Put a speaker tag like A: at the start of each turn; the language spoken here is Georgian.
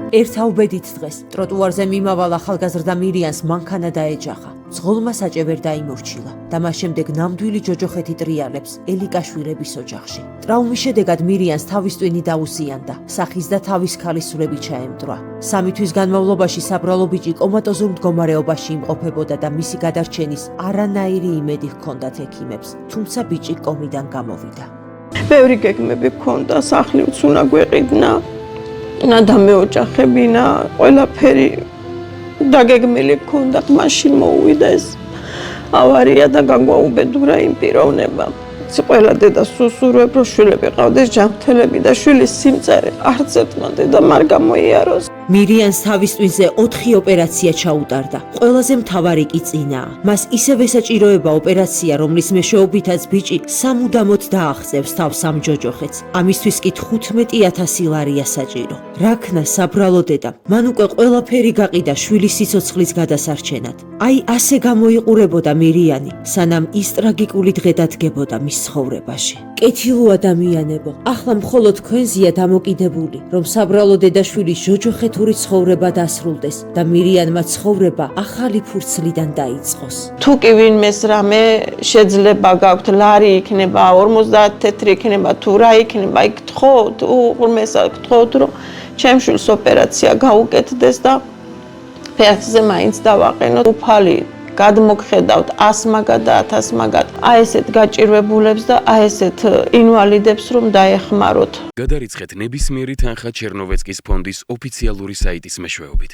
A: ერთ აუბედით დღეს ტროტუარზე მიმავალ ახალგაზრდა მირიანს მანქანა დაეჯახა. მძღოლმა საჭე ვერ დაიმორჩილა და მას შემდეგ ნამდვილი ჯოჯოხეთი ტრიალებს ელიკაშვილების ოჯახში. ტრაუმის შედეგად მირიანს თავის ტვინი დაუზიანდა, სახის და თავის ქალის სურები ჩაემტვრა. 3 თვის განმავლობაში საბრალო ბიჭი კომატოზურ მდგომარეობაში იმყოფებოდა და მისი გადარჩენის არანაირი იმედი ჰქონდათ ექიმებს, თუმცა ბიჭი კომიდან გამოვიდა.
B: ბევრი გეგმები ჰქონდა, სახლიც უნდა გვეყიდნა, და მეოჯახებინა, ყველაფერი დაგეგმილი ჰქონდა, მაშინ მოუვიდა ეს ავარია და გაგვაუბედურა იმ პიროვნება. ყველა დედას უსურვებ, რომ შვილები ყავდეს ჯანმრთელები და შვილის სიმწარე არც ერთმა დედამ არ გამოიაროს.
A: მირიანს თავის ტვინზე 4 ოპერაცია ჩაუტარდა. ყველაზე მთავარი კი წინაა. მას ისევ ესაჭიროება ოპერაცია, რომლის მეშვეობითაც ბიჭი სამუდამოდ დააღწევს თავს ამ ჯოჯოხეთს. ამისთვის კი 15,000 ლარია საჭირო. რაქნა საბრალო დედამ, მან უკვე ყველაფერი გაყიდა შვილის სიცოცხლის გადასარჩენად. აი ასე გამოიყურებოდა მირიანი, სანამ ის ტრაგიკული დღე დადგებოდა მის ცხოვრებაში. კეთილო ადამიანებო, ახლა მხოლოდ თქვენზეა დამოკიდებული, რომ საბრალო დედაშვილის ჯოჯოხეთური ცხოვრება დასრულდეს და მირიანმა ცხოვრება ახალი ფურცლიდან დაიწყოს.
B: თუ კი ვინმეს რამე შეიძლება გაქვთ, ლარი იქნება, 50 თეთრი იქნება, თუ რა იქნება, იქ გთხოვთ, უღრმესად გთხოვთ, რომ ჩემ შვილს ოპერაცია გაუკეთდეს და ფეხზე მაინც დავაყენოთ. უფალი გადმოგხედავთ 100 მაგად და 1000 მაგად. აი ესეთ გაჭირვებულებს და აი ესეთ ინვალიდებს რომ დაეხმაროთ.
C: გადარიცხეთ ნებისმიერი თანხა ჩერნოვეცკის ფონდის ოფიციალური საიტის მეშვეობით.